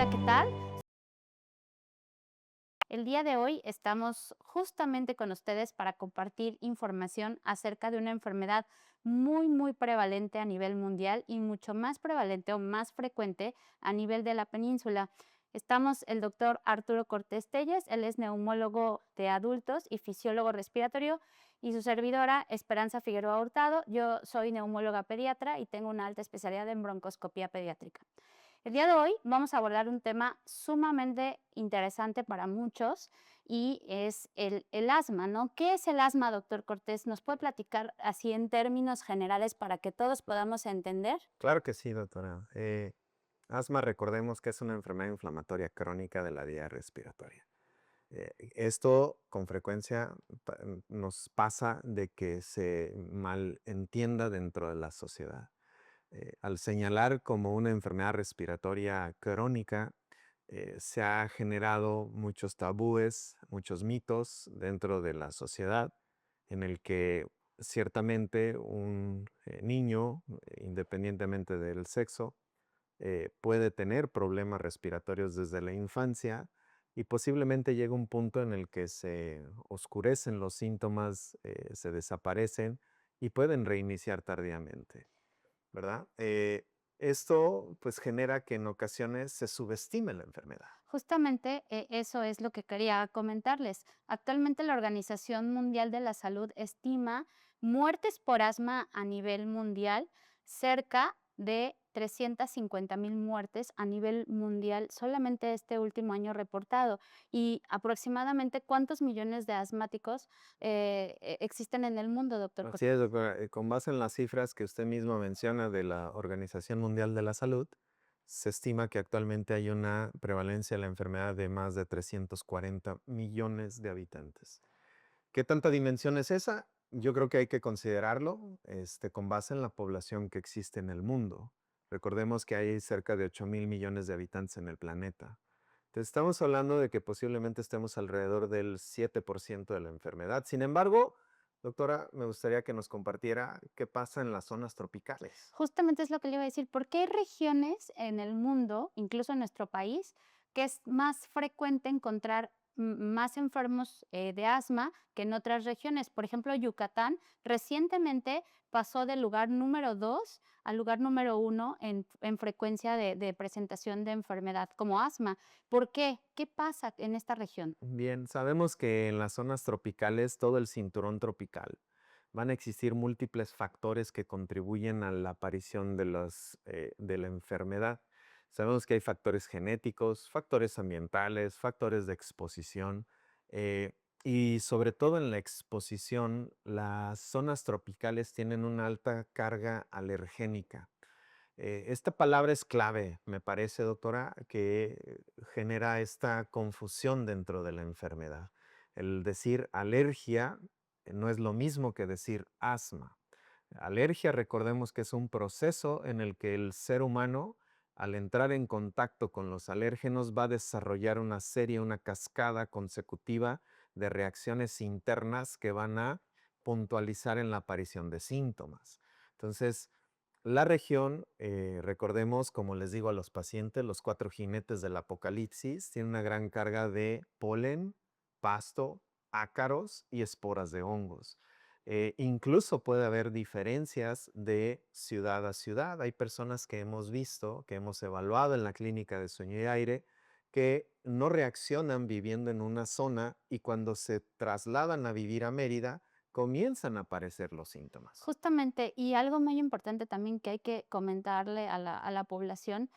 Hola, ¿qué tal? El día de hoy estamos justamente con ustedes para compartir información acerca de una enfermedad muy prevalente a nivel mundial y mucho más prevalente o más frecuente a nivel de la península. Estamos el doctor Arturo Cortés Telles, él es neumólogo de adultos y fisiólogo respiratorio, y su servidora Esperanza Figueroa Hurtado. Yo soy neumóloga pediatra y tengo una alta especialidad en broncoscopía pediátrica. El día de hoy vamos a abordar un tema sumamente interesante para muchos y es el asma, ¿no? ¿Qué es el asma, doctor Cortés? ¿Nos puede platicar así en términos generales para que todos podamos entender? Claro que sí, doctora. Asma, recordemos que es una enfermedad inflamatoria crónica de la vía respiratoria. Esto con frecuencia nos pasa de que se malentienda dentro de la sociedad. Al señalar como una enfermedad respiratoria crónica, se ha generado muchos tabúes, muchos mitos dentro de la sociedad en el que ciertamente un niño, independientemente del sexo, puede tener problemas respiratorios desde la infancia y posiblemente llega un punto en el que se oscurecen los síntomas, se desaparecen y pueden reiniciar tardíamente, ¿verdad? Esto pues genera que en ocasiones se subestime la enfermedad. Justamente eso es lo que quería comentarles. Actualmente la Organización Mundial de la Salud estima muertes por asma a nivel mundial cerca de 350,000 muertes a nivel mundial solamente este último año reportado. Y aproximadamente, ¿cuántos millones de asmáticos existen en el mundo, doctor Así Cortés? es, doctora. Con base en las cifras que usted mismo menciona de la Organización Mundial de la Salud, se estima que actualmente hay una prevalencia de la enfermedad de más de 340 millones de habitantes. ¿Qué tanta dimensión es esa? Yo creo que hay que considerarlo, con base en la población que existe en el mundo. Recordemos que hay cerca de 8,000 millones de habitantes en el planeta. Entonces, estamos hablando de que posiblemente estemos alrededor del 7% de la enfermedad. Sin embargo, doctora, me gustaría que nos compartiera qué pasa en las zonas tropicales. Justamente es lo que le iba a decir, porque hay regiones en el mundo, incluso en nuestro país, que es más frecuente encontrar más enfermos de asma que en otras regiones. Por ejemplo, Yucatán recientemente pasó del lugar número 2 al lugar número 1 en frecuencia de presentación de enfermedad como asma. ¿Por qué? ¿Qué pasa en esta región? Bien, sabemos que en las zonas tropicales, todo el cinturón tropical, van a existir múltiples factores que contribuyen a la aparición de la enfermedad. Sabemos que hay factores genéticos, factores ambientales, factores de exposición, eh, y sobre todo en la exposición, las zonas tropicales tienen una alta carga alergénica. Esta palabra es clave, me parece, doctora, que genera esta confusión dentro de la enfermedad. El decir alergia no es lo mismo que decir asma. Alergia, recordemos que es un proceso en el que el ser humano, al entrar en contacto con los alérgenos, va a desarrollar una serie, una cascada consecutiva de reacciones internas que van a puntualizar en la aparición de síntomas. Entonces, la región, recordemos, como les digo a los pacientes, los cuatro jinetes del apocalipsis, tiene una gran carga de polen, pasto, ácaros y esporas de hongos. Incluso puede haber diferencias de ciudad a ciudad. Hay personas que hemos visto, que hemos evaluado en la clínica de sueño y aire, que no reaccionan viviendo en una zona y cuando se trasladan a vivir a Mérida, comienzan a aparecer los síntomas. Justamente, y algo muy importante también que hay que comentarle a la población,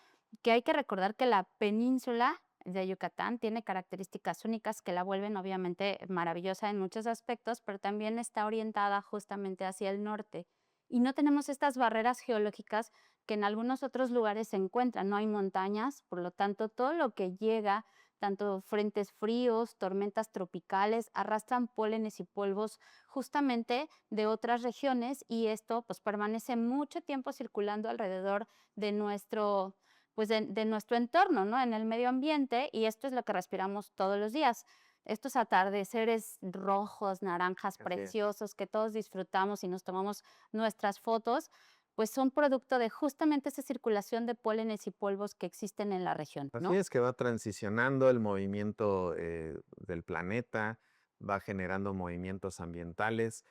que hay que recordar que la península de Yucatán tiene características únicas que la vuelven obviamente maravillosa en muchos aspectos, pero también está orientada justamente hacia el norte. Y no tenemos estas barreras geológicas que en algunos otros lugares se encuentran. No hay montañas, por lo tanto, todo lo que llega, tanto frentes fríos, tormentas tropicales, arrastran pólenes y polvos justamente de otras regiones, y esto pues permanece mucho tiempo circulando alrededor de nuestro, pues de nuestro entorno, ¿no? En el medio ambiente, y esto es lo que respiramos todos los días. Estos atardeceres rojos, naranjas Así es. preciosos que todos disfrutamos y nos tomamos nuestras fotos, pues son producto de justamente esa circulación de pólenes y polvos que existen en la región, Así ¿no? es que va transicionando el movimiento del planeta, va generando movimientos ambientales.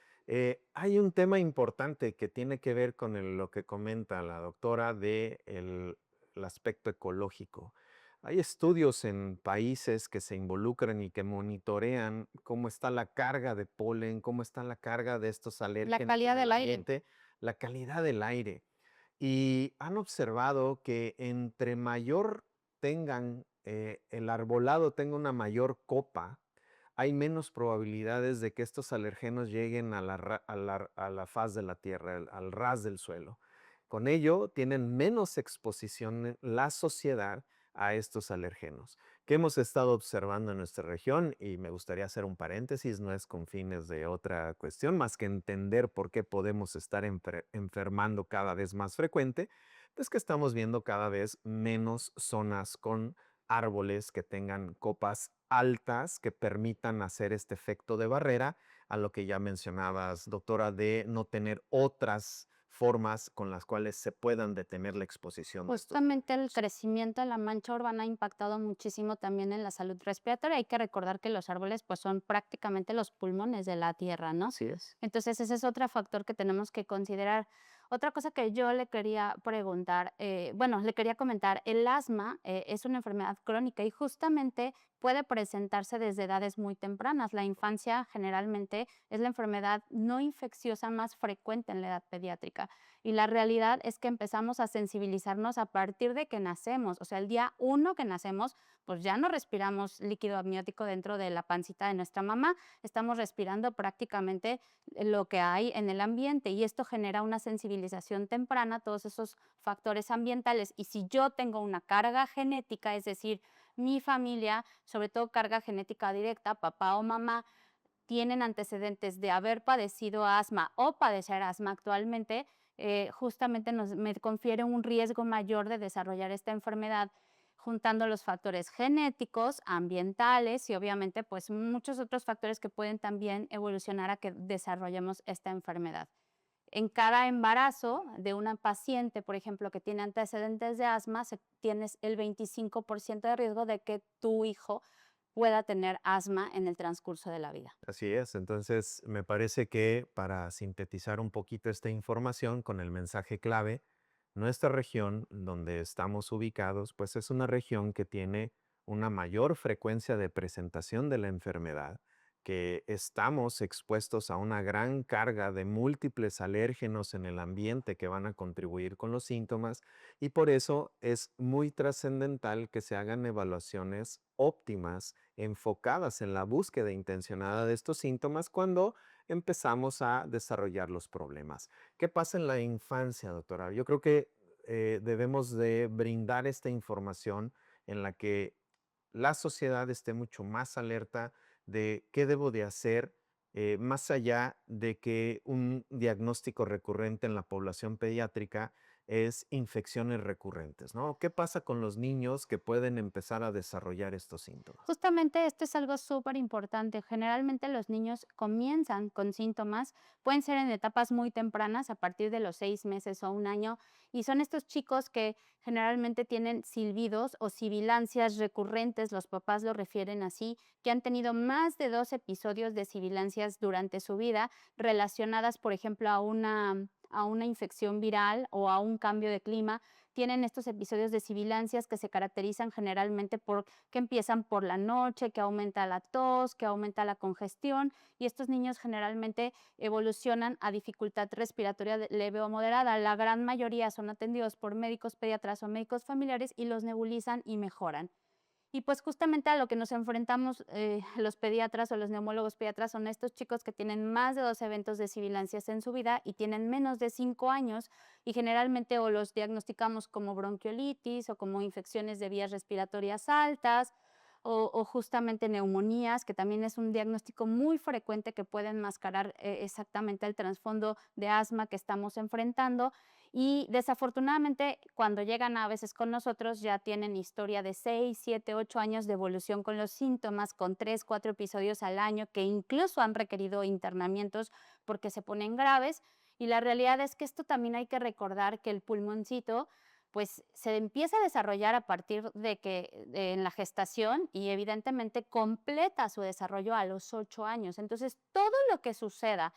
Hay un tema importante que tiene que ver con lo que comenta la doctora de el aspecto ecológico. Hay estudios en países que se involucran y que monitorean cómo está la carga de polen, cómo está la carga de estos La alérgenos calidad en el del aire. ambiente, la calidad del aire. Y han observado que entre mayor tengan, el arbolado tenga una mayor copa, hay menos probabilidades de que estos alergenos lleguen a la faz de la tierra, al ras del suelo. Con ello, tienen menos exposición la sociedad a estos alergenos, que hemos estado observando en nuestra región, y me gustaría hacer un paréntesis, no es con fines de otra cuestión, más que entender por qué podemos estar enfermando cada vez más frecuente, pues que estamos viendo cada vez menos zonas con árboles que tengan copas altas que permitan hacer este efecto de barrera, a lo que ya mencionabas, doctora, de no tener otras formas con las cuales se puedan detener la exposición de estos Justamente el alergenos. crecimiento de la mancha urbana ha impactado muchísimo también en la salud respiratoria. Hay que recordar que los árboles, pues, son prácticamente los pulmones de la tierra, ¿no? Así es. Entonces, ese es otro factor que tenemos que considerar. Otra cosa que yo le quería preguntar, bueno, le quería comentar, el asma es una enfermedad crónica y justamente puede presentarse desde edades muy tempranas. La infancia generalmente es la enfermedad no infecciosa más frecuente en la edad pediátrica. Y la realidad es que empezamos a sensibilizarnos a partir de que nacemos. O sea, el día uno que nacemos, pues ya no respiramos líquido amniótico dentro de la pancita de nuestra mamá, estamos respirando prácticamente lo que hay en el ambiente y esto genera una sensibilización temprana a todos esos factores ambientales. Y si yo tengo una carga genética, es decir, mi familia, sobre todo carga genética directa, papá o mamá, tienen antecedentes de haber padecido asma o padecer asma actualmente, justamente me confiere un riesgo mayor de desarrollar esta enfermedad, juntando los factores genéticos, ambientales y obviamente pues muchos otros factores que pueden también evolucionar a que desarrollemos esta enfermedad. En cada embarazo de una paciente, por ejemplo, que tiene antecedentes de asma, tienes el 25% de riesgo de que tu hijo pueda tener asma en el transcurso de la vida. Así es, entonces me parece que para sintetizar un poquito esta información con el mensaje clave, nuestra región donde estamos ubicados, pues es una región que tiene una mayor frecuencia de presentación de la enfermedad, que estamos expuestos a una gran carga de múltiples alérgenos en el ambiente que van a contribuir con los síntomas y por eso es muy trascendental que se hagan evaluaciones óptimas enfocadas en la búsqueda intencionada de estos síntomas cuando empezamos a desarrollar los problemas. ¿Qué pasa en la infancia, doctora? Yo creo que debemos de brindar esta información en la que la sociedad esté mucho más alerta de qué debo de hacer, más allá de que un diagnóstico recurrente en la población pediátrica es infecciones recurrentes, ¿no? ¿Qué pasa con los niños que pueden empezar a desarrollar estos síntomas? Justamente esto es algo súper importante. Generalmente los niños comienzan con síntomas, pueden ser en etapas muy tempranas, a partir de los 6 meses o un año, y son estos chicos que generalmente tienen silbidos o sibilancias recurrentes, los papás lo refieren así, que han tenido más de 2 episodios de sibilancias durante su vida relacionadas, por ejemplo, a una infección viral o a un cambio de clima. Tienen estos episodios de sibilancias que se caracterizan generalmente por que empiezan por la noche, que aumenta la tos, que aumenta la congestión y estos niños generalmente evolucionan a dificultad respiratoria leve o moderada. La gran mayoría son atendidos por médicos pediatras o médicos familiares y los nebulizan y mejoran. Y pues justamente a lo que nos enfrentamos los pediatras o los neumólogos pediatras son estos chicos que tienen más de 2 eventos de sibilancias en su vida y tienen menos de 5 años y generalmente o los diagnosticamos como bronquiolitis o como infecciones de vías respiratorias altas o justamente neumonías, que también es un diagnóstico muy frecuente que puede enmascarar exactamente el trasfondo de asma que estamos enfrentando. Y desafortunadamente, cuando llegan a veces con nosotros, ya tienen historia de 6, 7, 8 años de evolución con los síntomas, con 3, 4 episodios al año, que incluso han requerido internamientos porque se ponen graves. Y la realidad es que esto también hay que recordar que el pulmoncito, pues, se empieza a desarrollar a partir de que en la gestación y evidentemente completa su desarrollo a los 8 años. Entonces, todo lo que suceda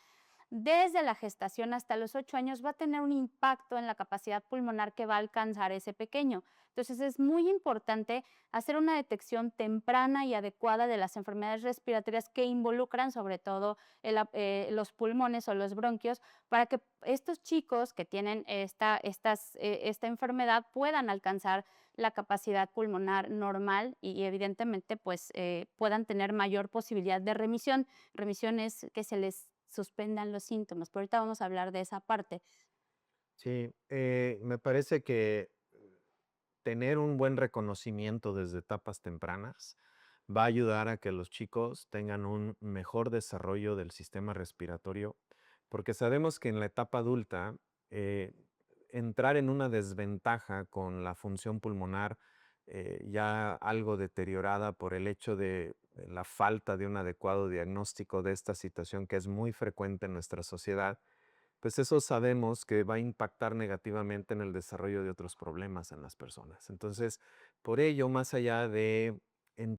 desde la gestación hasta los 8 años va a tener un impacto en la capacidad pulmonar que va a alcanzar ese pequeño. Entonces, es muy importante hacer una detección temprana y adecuada de las enfermedades respiratorias que involucran sobre todo los pulmones o los bronquios para que estos chicos que tienen esta enfermedad puedan alcanzar la capacidad pulmonar normal y evidentemente pues puedan tener mayor posibilidad de remisión. Remisión es que se les suspendan los síntomas, pero ahorita vamos a hablar de esa parte. Sí, me parece que tener un buen reconocimiento desde etapas tempranas va a ayudar a que los chicos tengan un mejor desarrollo del sistema respiratorio, porque sabemos que en la etapa adulta, eh, entrar en una desventaja con la función pulmonar ya algo deteriorada por el hecho de la falta de un adecuado diagnóstico de esta situación que es muy frecuente en nuestra sociedad, pues eso sabemos que va a impactar negativamente en el desarrollo de otros problemas en las personas. Entonces, por ello, más allá de en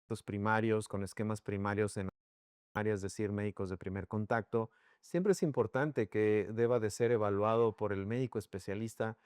los primarios, con esquemas primarios en áreas, es decir, médicos de primer contacto, siempre es importante que deba de ser evaluado por el médico especialista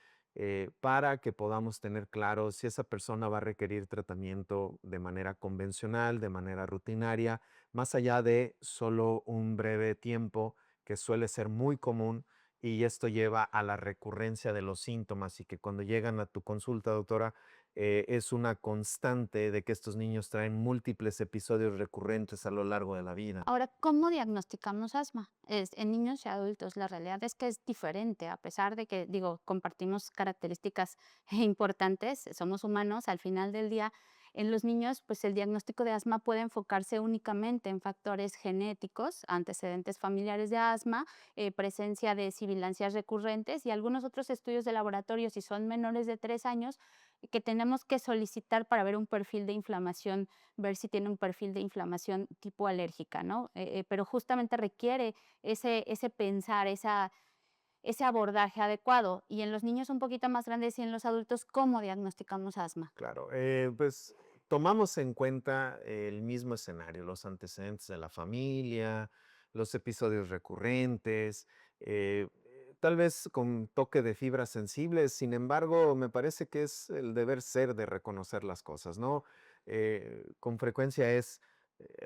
para que podamos tener claro si esa persona va a requerir tratamiento de manera convencional, de manera rutinaria, más allá de solo un breve tiempo, que suele ser muy común. Y esto lleva a la recurrencia de los síntomas y que cuando llegan a tu consulta, doctora, es una constante de que estos niños traen múltiples episodios recurrentes a lo largo de la vida. Ahora, ¿cómo diagnosticamos asma? En niños y adultos, la realidad es que es diferente, a pesar de que, digo, compartimos características importantes, somos humanos, al final del día, en los niños, pues el diagnóstico de asma puede enfocarse únicamente en factores genéticos, antecedentes familiares de asma, presencia de sibilancias recurrentes y algunos otros estudios de laboratorio, si son menores de 3 años, que tenemos que solicitar para ver un perfil de inflamación, ver si tiene un perfil de inflamación tipo alérgica, ¿no? Pero justamente requiere ese pensar, ese abordaje adecuado. Y en los niños un poquito más grandes y en los adultos, ¿cómo diagnosticamos asma? Claro, pues tomamos en cuenta el mismo escenario, los antecedentes de la familia, los episodios recurrentes, tal vez con toque de fibras sensibles. Sin embargo, me parece que es el deber ser de reconocer las cosas, ¿no? Con frecuencia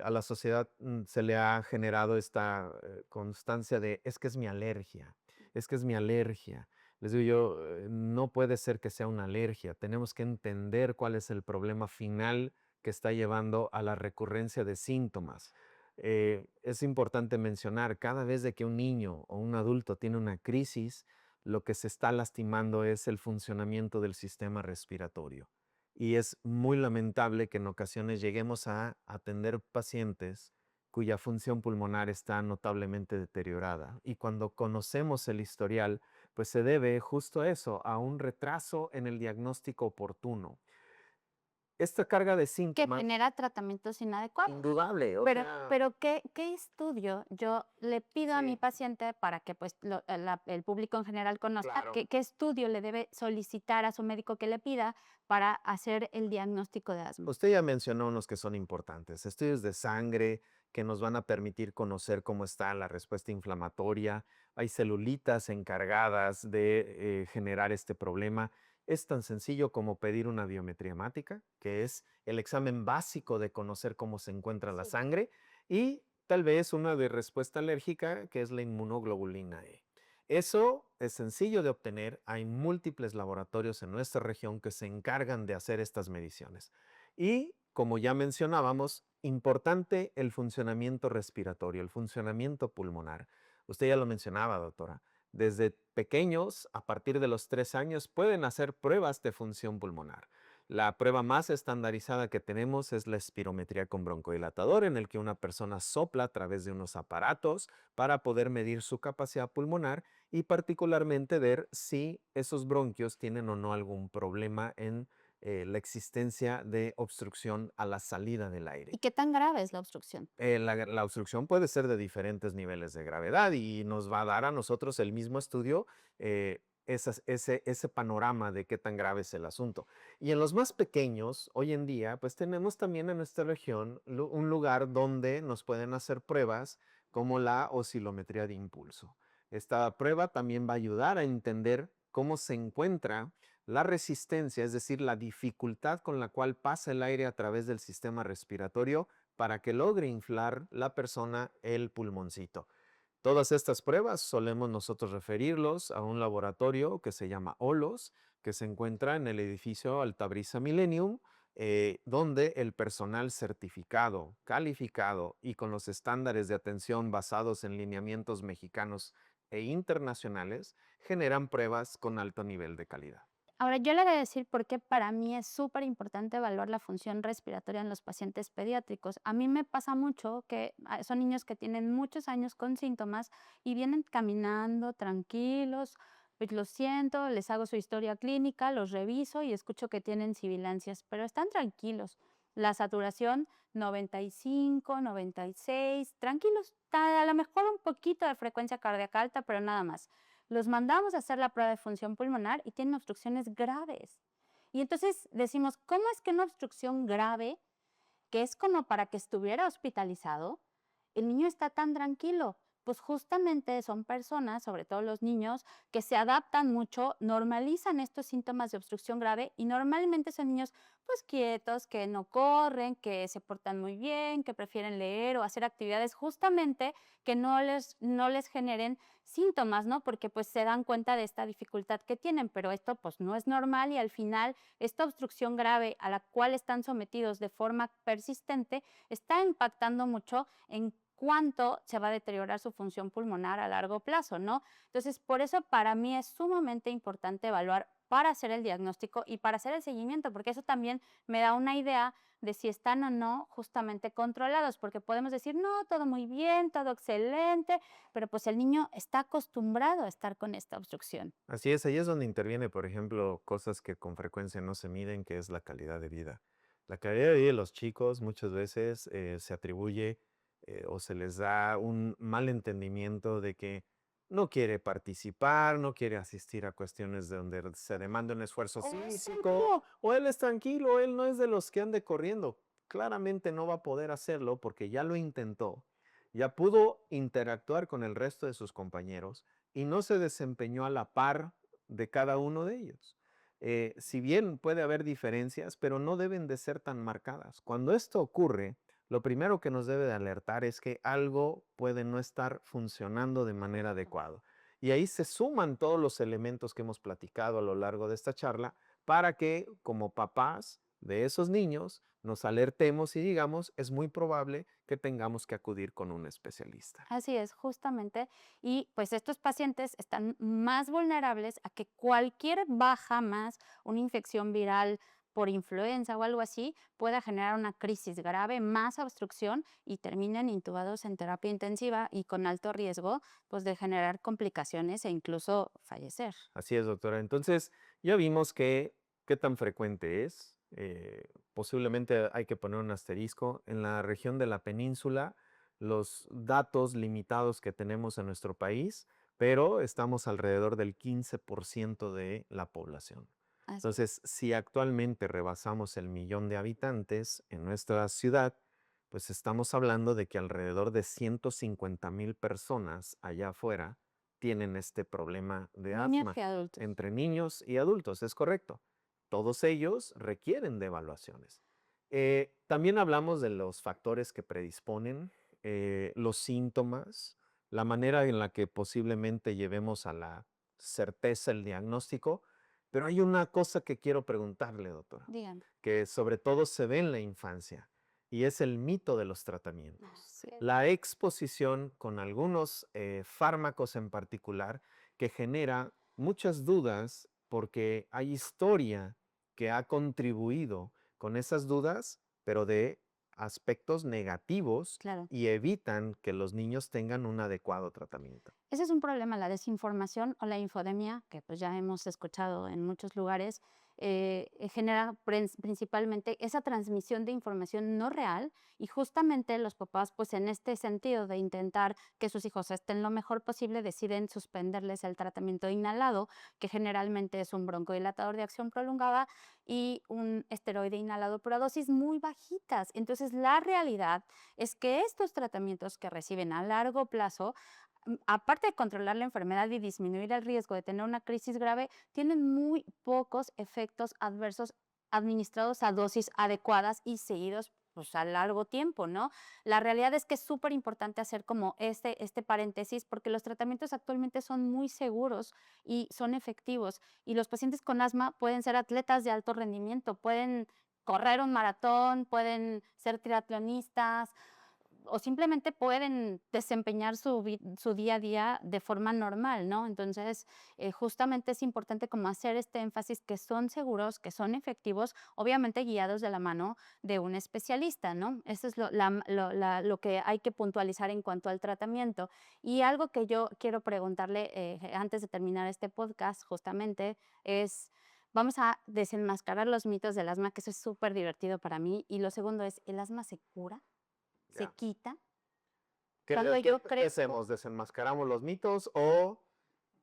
a la sociedad se le ha generado esta constancia de, es que es mi alergia, es que es mi alergia. Les digo yo, no puede ser que sea una alergia. Tenemos que entender cuál es el problema final que está llevando a la recurrencia de síntomas. Es importante mencionar, cada vez de que un niño o un adulto tiene una crisis, lo que se está lastimando es el funcionamiento del sistema respiratorio. Y es muy lamentable que en ocasiones lleguemos a atender pacientes cuya función pulmonar está notablemente deteriorada. Y cuando conocemos el historial, pues se debe justo a eso, a un retraso en el diagnóstico oportuno. Esta carga de Que síntomas, genera tratamientos inadecuados. indudable, o Pero sea, pero, ¿qué estudio yo le pido a mi sí, paciente para que, pues, el público en general conozca? claro. ¿Qué estudio le debe solicitar a su médico que le pida para hacer el diagnóstico de asma? Usted ya mencionó unos que son importantes, estudios de sangre que nos van a permitir conocer cómo está la respuesta inflamatoria. Hay celulitas encargadas de generar este problema. Es tan sencillo como pedir una biometría hemática, que es el examen básico de conocer cómo se encuentra la Sí. sangre, y tal vez una de respuesta alérgica, que es la inmunoglobulina E. Eso es sencillo de obtener. Hay múltiples laboratorios en nuestra región que se encargan de hacer estas mediciones. Y como ya mencionábamos, importante el funcionamiento respiratorio, el funcionamiento pulmonar. Usted ya lo mencionaba, doctora. Desde pequeños, a partir de los 3 años, pueden hacer pruebas de función pulmonar. La prueba más estandarizada que tenemos es la espirometría con broncodilatador, en el que una persona sopla a través de unos aparatos para poder medir su capacidad pulmonar y particularmente ver si esos bronquios tienen o no algún problema en la existencia de obstrucción a la salida del aire. ¿Y qué tan grave es la obstrucción? La obstrucción puede ser de diferentes niveles de gravedad y nos va a dar a nosotros el mismo estudio ese panorama de qué tan grave es el asunto. Y en los más pequeños, hoy en día, pues tenemos también en nuestra región un lugar donde nos pueden hacer pruebas como la oscilometría de impulso. Esta prueba también va a ayudar a entender cómo se encuentra la resistencia, es decir, la dificultad con la cual pasa el aire a través del sistema respiratorio para que logre inflar la persona el pulmoncito. Todas estas pruebas solemos nosotros referirlos a un laboratorio que se llama OLOS, que se encuentra en el edificio Altabrisa Millennium, donde el personal certificado, calificado y con los estándares de atención basados en lineamientos mexicanos e internacionales generan pruebas con alto nivel de calidad. Ahora, yo le voy a decir por qué para mí es súper importante evaluar la función respiratoria en los pacientes pediátricos. A mí me pasa mucho que son niños que tienen muchos años con síntomas y vienen caminando tranquilos, pues los siento, les hago su historia clínica, los reviso y escucho que tienen sibilancias, pero están tranquilos. La saturación 95, 96, tranquilos. A lo mejor un poquito de frecuencia cardíaca alta, pero nada más. Los mandamos a hacer la prueba de función pulmonar y tienen obstrucciones graves. Y entonces decimos, ¿cómo es que una obstrucción grave, que es como para que estuviera hospitalizado, el niño está tan tranquilo? Pues justamente son personas, sobre todo los niños, que se adaptan mucho, normalizan estos síntomas de obstrucción grave y normalmente son niños pues quietos, que no corren, que se portan muy bien, que prefieren leer o hacer actividades justamente que no les generen síntomas, ¿no? Porque pues se dan cuenta de esta dificultad que tienen, pero esto pues no es normal y al final esta obstrucción grave a la cual están sometidos de forma persistente está impactando mucho en cuánto se va a deteriorar su función pulmonar a largo plazo, ¿no? Entonces, por eso para mí es sumamente importante evaluar para hacer el diagnóstico y para hacer el seguimiento, porque eso también me da una idea de si están o no justamente controlados, porque podemos decir, no, todo muy bien, todo excelente, pero pues el niño está acostumbrado a estar con esta obstrucción. Así es, ahí es donde interviene, por ejemplo, cosas que con frecuencia no se miden, que es la calidad de vida. La calidad de vida de los chicos muchas veces se atribuye o se les da un mal entendimiento de que no quiere participar, no quiere asistir a cuestiones de donde se demanda un esfuerzo físico, o él es tranquilo, él no es de los que ande corriendo. Claramente no va a poder hacerlo porque ya lo intentó, ya pudo interactuar con el resto de sus compañeros y no se desempeñó a la par de cada uno de ellos. Si bien puede haber diferencias, pero no deben de ser tan marcadas. Cuando esto ocurre, lo primero que nos debe de alertar es que algo puede no estar funcionando de manera adecuada. Y ahí se suman todos los elementos que hemos platicado a lo largo de esta charla para que como papás de esos niños nos alertemos y digamos, es muy probable que tengamos que acudir con un especialista. Así es, justamente. Y pues estos pacientes están más vulnerables a que cualquier baja más, una infección viral por influenza o algo así, pueda generar una crisis grave, más obstrucción y terminen intubados en terapia intensiva y con alto riesgo pues de generar complicaciones e incluso fallecer. Así es, doctora. Entonces, ya vimos que qué tan frecuente es. Posiblemente hay que poner un asterisco. En la región de la península, los datos limitados que tenemos en nuestro país, pero estamos alrededor del 15% de la población. Así es. Entonces, si actualmente rebasamos el millón de habitantes en nuestra ciudad, pues estamos hablando de que alrededor de 150,000 personas allá afuera tienen este problema de Niños asma y adultos. entre niños y adultos, es correcto. Todos ellos requieren de evaluaciones. También hablamos de los factores que predisponen, los síntomas, la manera en la que posiblemente llevemos a la certeza el diagnóstico, pero hay una cosa que quiero preguntarle, doctora, Díganme. que sobre todo se ve en la infancia y es el mito de los tratamientos. Así es. La exposición con algunos fármacos en particular que genera muchas dudas porque hay historia que ha contribuido con esas dudas, pero de aspectos negativos Claro. y evitan que los niños tengan un adecuado tratamiento. Ese es un problema, la desinformación o la infodemia, que pues ya hemos escuchado en muchos lugares, genera principalmente esa transmisión de información no real y justamente los papás, pues en este sentido de intentar que sus hijos estén lo mejor posible, deciden suspenderles el tratamiento inhalado, que generalmente es un broncodilatador de acción prolongada y un esteroide inhalado por a dosis muy bajitas. Entonces, la realidad es que estos tratamientos que reciben a largo plazo, aparte de controlar la enfermedad y disminuir el riesgo de tener una crisis grave, tienen muy pocos efectos adversos administrados a dosis adecuadas y seguidos pues, a largo tiempo, ¿no? La realidad es que es súper importante hacer como este paréntesis porque los tratamientos actualmente son muy seguros y son efectivos y los pacientes con asma pueden ser atletas de alto rendimiento, pueden correr un maratón, pueden ser triatlonistas, o simplemente pueden desempeñar su día a día de forma normal, ¿no? Entonces, justamente es importante como hacer este énfasis que son seguros, que son efectivos, obviamente guiados de la mano de un especialista, ¿no? Eso es lo que hay que puntualizar en cuanto al tratamiento. Y algo que yo quiero preguntarle antes de terminar este podcast, justamente, es... Vamos a desenmascarar los mitos del asma, que eso es súper divertido para mí. Y lo segundo es, ¿el asma se cura? Se Ya. quita. ¿Qué, Cuando qué- yo qué creo, hacemos? ¿Desenmascaramos los mitos o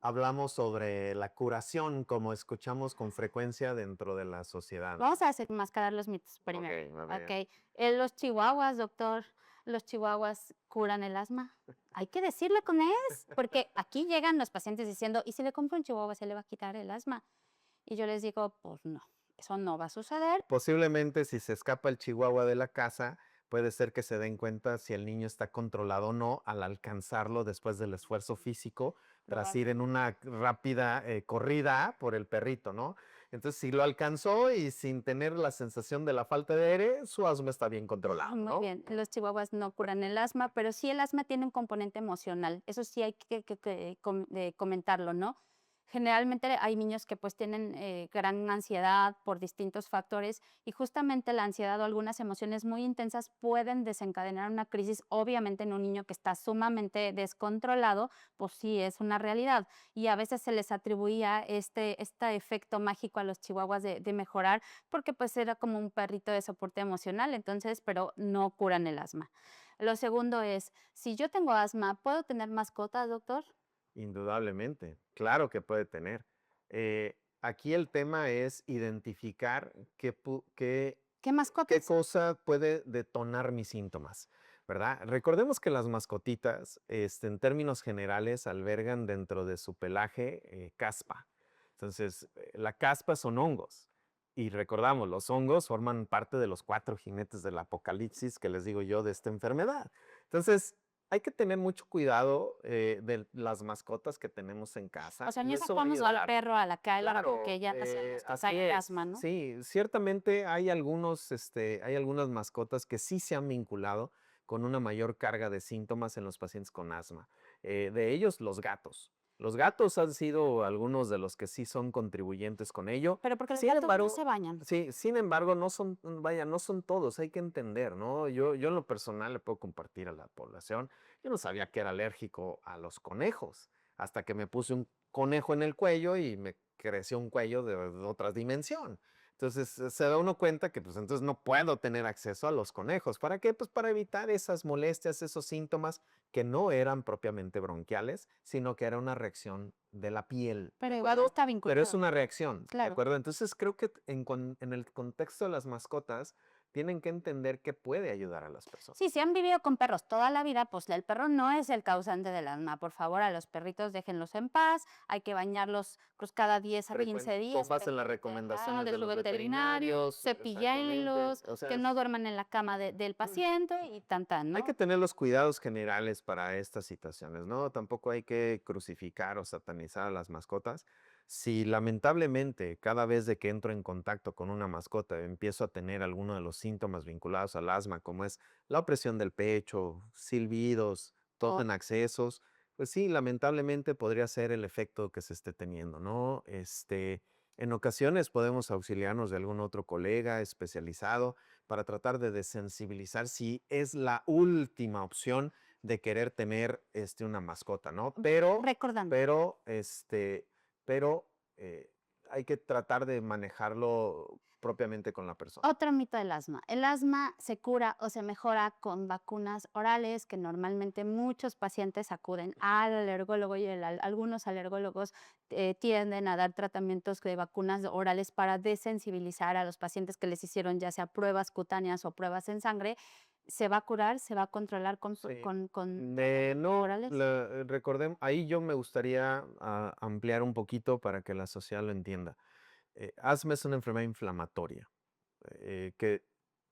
hablamos sobre la curación como escuchamos con frecuencia dentro de la sociedad? vamos a desenmascarar los mitos Ok, primero, a ver. ¿ok? Los chihuahuas, doctor, los chihuahuas curan el asma. Hay que decirlo con es, porque aquí llegan los pacientes diciendo, ¿y si le compro un chihuahua se le va a quitar el asma? Y yo les digo, pues no, eso no va a suceder. Posiblemente si se escapa el chihuahua de la casa, puede ser que se den cuenta si el niño está controlado o no al alcanzarlo después del esfuerzo físico, tras ir en una rápida corrida por el perrito, ¿no? Entonces, si lo alcanzó y sin tener la sensación de la falta de aire, su asma está bien controlado, Muy ¿no? bien, los chihuahuas no curan el asma, pero sí el asma tiene un componente emocional. Eso sí hay que comentarlo, ¿no? Generalmente hay niños que pues tienen gran ansiedad por distintos factores y justamente la ansiedad o algunas emociones muy intensas pueden desencadenar una crisis. Obviamente en un niño que está sumamente descontrolado, pues sí es una realidad. Y a veces se les atribuía este efecto mágico a los chihuahuas de mejorar porque pues era como un perrito de soporte emocional, entonces, pero no curan el asma. Lo segundo es, si yo tengo asma, ¿puedo tener mascotas, doctor? Indudablemente, claro que puede tener. Aquí el tema es identificar ¿Qué qué mascotas? cosa puede detonar mis síntomas, ¿verdad? Recordemos que las mascotitas, en términos generales, albergan dentro de su pelaje caspa. Entonces, la caspa son hongos. Y recordamos, los hongos forman parte de los 4 jinetes del apocalipsis que les digo yo de esta enfermedad. Entonces, hay que tener mucho cuidado de las mascotas que tenemos en O casa sea, y no eso va a sacamos al ayudar. perro a la calle Claro, porque ya no sabemos que así trae es. asma, ¿no? Sí, ciertamente hay algunas mascotas que sí se han vinculado con una mayor carga de síntomas en los pacientes con asma. De ellos, los gatos. Los gatos han sido algunos de los que sí son contribuyentes con ello. Pero porque los Sin gatos no embargo, se bañan. sí, sin embargo, no son, vaya, no son todos, hay que entender, ¿no? Yo en lo personal le puedo compartir a la población. Yo no sabía que era alérgico a los conejos hasta que me puse un conejo en el cuello y me creció un cuello de otra dimensión. Entonces se da uno cuenta que pues entonces no puedo tener acceso a los conejos. ¿Para qué? Pues para evitar esas molestias, esos síntomas que no eran propiamente bronquiales, sino que era una reacción de la piel. Pero ¿De igual acuerdo? está Pero es vinculado. una reacción, ¿de Claro. acuerdo? Entonces creo que en el contexto de las mascotas tienen que entender que puede ayudar a las personas. Sí, si han vivido con perros toda la vida, pues el perro no es el causante del asma. Por favor, a los perritos déjenlos en paz. Hay que bañarlos pues, cada 10 a 15 días. Tomas en las Ajá, recomendaciones de de su los veterinario, veterinarios, exactamente. cepillenlos, O que sea, no duerman en la cama del paciente y tan, hay que ¿no? tener los cuidados generales para estas situaciones, ¿no? Tampoco hay que crucificar o satanizar a las mascotas. Si lamentablemente cada vez de que entro en contacto con una mascota empiezo a tener alguno de los síntomas vinculados al asma, como es la opresión del pecho, silbidos, tos O en accesos, pues sí, lamentablemente podría ser el efecto que se esté teniendo, ¿no? En ocasiones podemos auxiliarnos de algún otro colega especializado para tratar de desensibilizar si es la última opción de querer tener una mascota, ¿no? recordando. Pero, pero hay que tratar de manejarlo propiamente con la persona. Otro mito del asma. El asma se cura o se mejora con vacunas orales, que normalmente muchos pacientes acuden al alergólogo y algunos alergólogos tienden a dar tratamientos de vacunas orales para desensibilizar a los pacientes que les hicieron ya sea pruebas cutáneas o pruebas en sangre. ¿Se va a curar? ¿Se va a controlar Sí. con No, orales? recordemos, ahí yo me gustaría ampliar un poquito para que la sociedad lo entienda. Asma es una enfermedad inflamatoria que,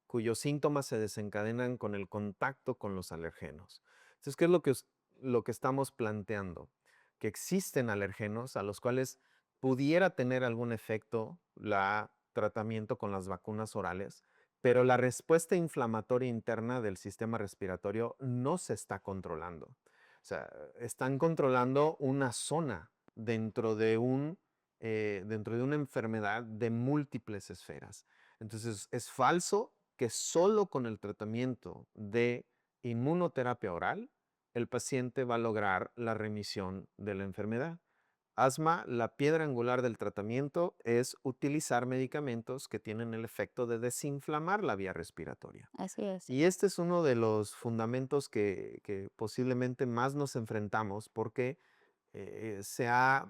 cuyos síntomas se desencadenan con el contacto con los alergenos. Entonces, ¿qué es lo que estamos planteando? Que existen alergenos a los cuales pudiera tener algún efecto la tratamiento con las vacunas orales, pero la respuesta inflamatoria interna del sistema respiratorio no se está controlando. O sea, están controlando una zona dentro de dentro de una enfermedad de múltiples esferas. Entonces, es falso que solo con el tratamiento de inmunoterapia oral el paciente va a lograr la remisión de la enfermedad. Asma, la piedra angular del tratamiento es utilizar medicamentos que tienen el efecto de desinflamar la vía respiratoria. Así es. Y este es uno de los fundamentos que posiblemente más nos enfrentamos porque se ha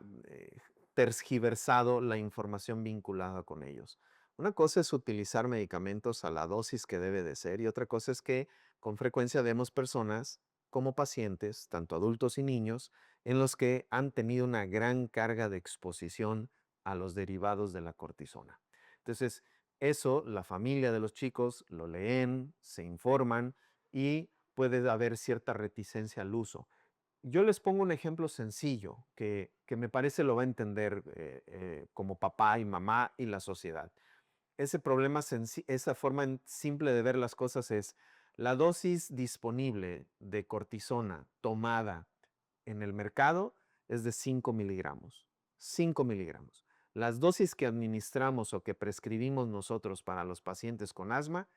tergiversado la información vinculada con ellos. Una cosa es utilizar medicamentos a la dosis que debe de ser y otra cosa es que con frecuencia vemos personas como pacientes, tanto adultos y niños, en los que han tenido una gran carga de exposición a los derivados de la cortisona. Entonces, eso la familia de los chicos lo leen, se informan y puede haber cierta reticencia al uso. Yo les pongo un ejemplo sencillo que me parece lo va a entender como papá y mamá y la sociedad. Ese problema, esa forma simple de ver las cosas es la dosis disponible de cortisona tomada en el mercado es de 5 miligramos. 5 miligramos. Las dosis que administramos o que prescribimos nosotros para los pacientes con asma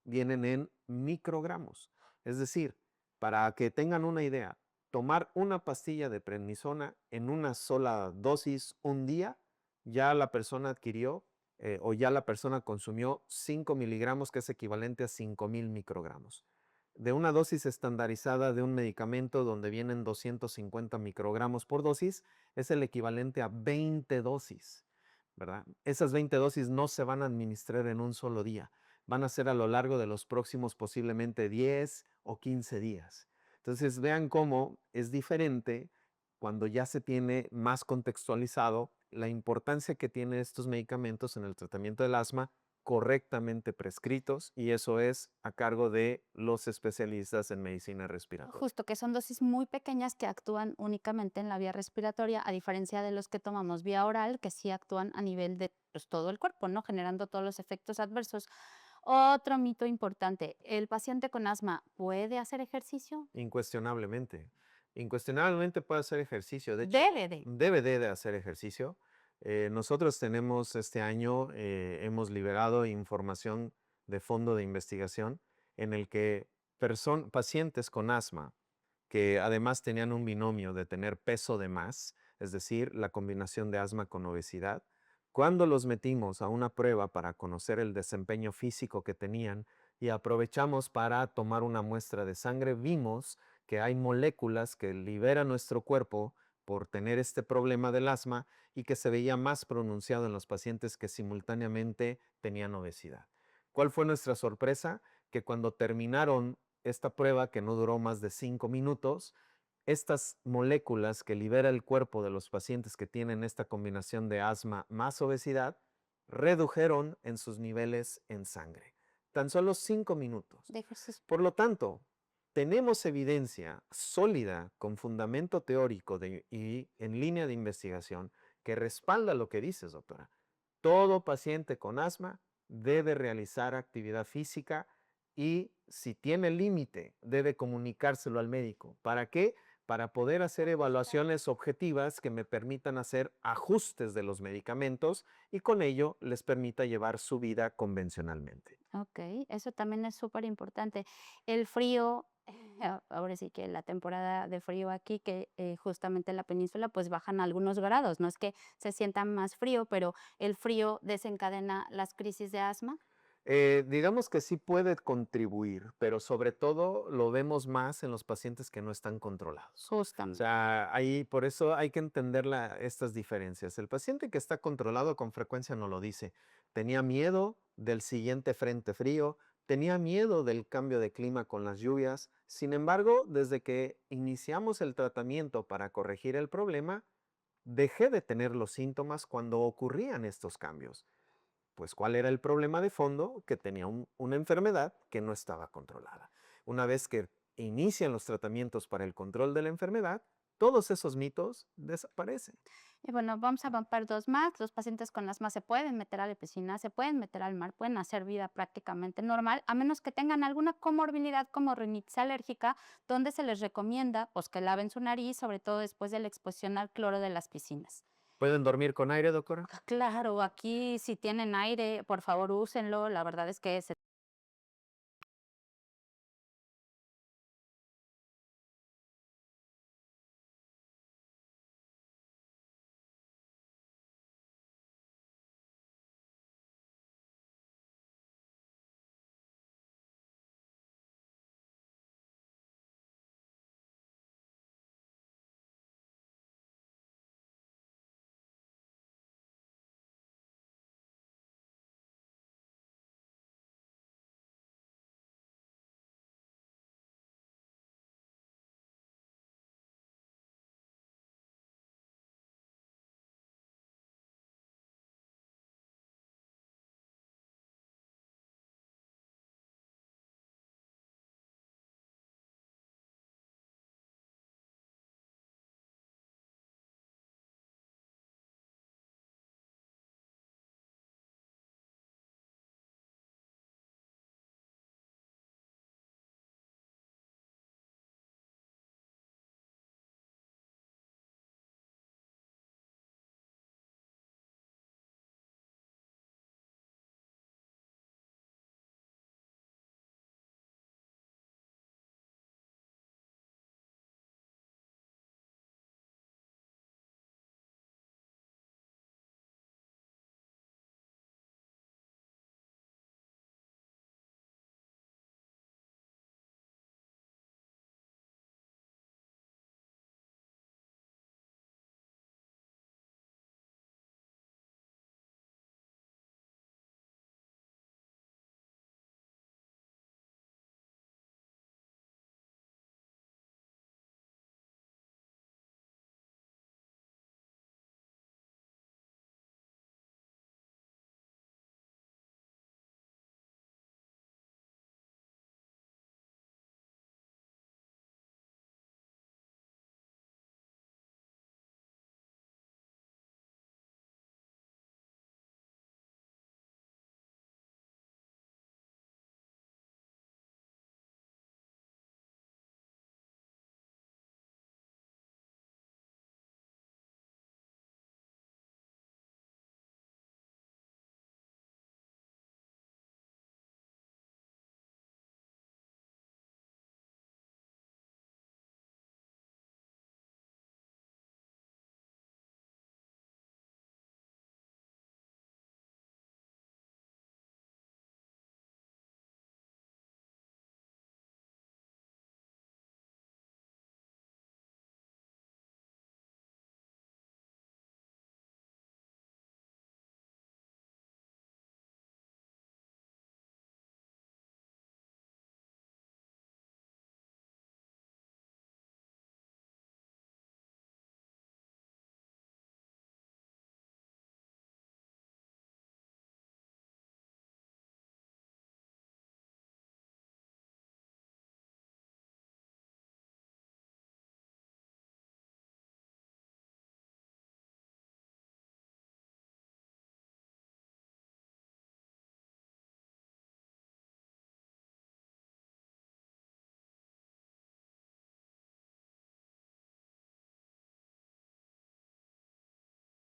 vienen en microgramos. Es decir, para que tengan una idea, tomar una pastilla de prednisona en una sola dosis un día, ya la persona adquirió o ya la persona consumió 5 miligramos, que es equivalente a 5,000 microgramos. De una dosis estandarizada de un medicamento donde vienen 250 microgramos por dosis, es el equivalente a 20 dosis, ¿verdad? Esas 20 dosis no se van a administrar en un solo día, van a ser a lo largo de los próximos posiblemente 10 o 15 días. Entonces vean cómo es diferente cuando ya se tiene más contextualizado la importancia que tienen estos medicamentos en el tratamiento del asma correctamente prescritos y eso es a cargo de los especialistas en medicina respiratoria. Justo, que son dosis muy pequeñas que actúan únicamente en la vía respiratoria, a diferencia de los que tomamos vía oral, que sí actúan a nivel de pues, todo el cuerpo, ¿no? Generando todos los efectos adversos. Otro mito importante, ¿el paciente con asma puede hacer ejercicio? Incuestionablemente. Incuestionablemente puede hacer ejercicio. De hecho, Debe de. debe de hacer ejercicio. Nosotros tenemos este año, hemos liberado información de fondo de investigación en el que pacientes con asma que además tenían un binomio de tener peso de más, es decir, la combinación de asma con obesidad, cuando los metimos a una prueba para conocer el desempeño físico que tenían y aprovechamos para tomar una muestra de sangre, vimos que hay moléculas que libera nuestro cuerpo por tener este problema del asma y que se veía más pronunciado en los pacientes que simultáneamente tenían obesidad. ¿Cuál fue nuestra sorpresa? Que cuando terminaron esta prueba, que no duró más de 5 minutos, estas moléculas que libera el cuerpo de los pacientes que tienen esta combinación de asma más obesidad, redujeron en sus niveles en sangre. Tan solo 5 minutos. De ejercicio. Por lo tanto, tenemos evidencia sólida con fundamento teórico y en línea de investigación que respalda lo que dices, doctora. Todo paciente con asma debe realizar actividad física y si tiene límite, debe comunicárselo al médico. ¿Para qué? Para poder hacer evaluaciones objetivas que me permitan hacer ajustes de los medicamentos y con ello les permita llevar su vida convencionalmente. Ok, eso también es súper importante. El frío Ahora sí que la temporada de frío aquí, que, justamente en la península, pues, bajan algunos grados. No es que se sienta más frío, pero el frío desencadena las crisis de asma. Digamos que sí puede contribuir, pero sobre todo lo vemos más en los pacientes que no están controlados. O Justamente. sea, ahí por eso hay que entender estas diferencias. El paciente que está controlado con frecuencia no lo dice. Tenía miedo del siguiente frente frío, tenía miedo del cambio de clima con las lluvias. Sin embargo, desde que iniciamos el tratamiento para corregir el problema, dejé de tener los síntomas cuando ocurrían estos cambios. Pues, ¿cuál era el problema de fondo? Que tenía una enfermedad que no estaba controlada. Una vez que inician los tratamientos para el control de la enfermedad, todos esos mitos desaparecen. Y bueno, vamos a romper 2 más. Los pacientes con asma se pueden meter a la piscina, se pueden meter al mar, pueden hacer vida prácticamente normal, a menos que tengan alguna comorbilidad como rinitis alérgica, donde se les recomienda, pues, que laven su nariz, sobre todo después de la exposición al cloro de las piscinas. ¿Pueden dormir con aire, doctora? Claro, aquí si tienen aire, por favor úsenlo. La verdad es que se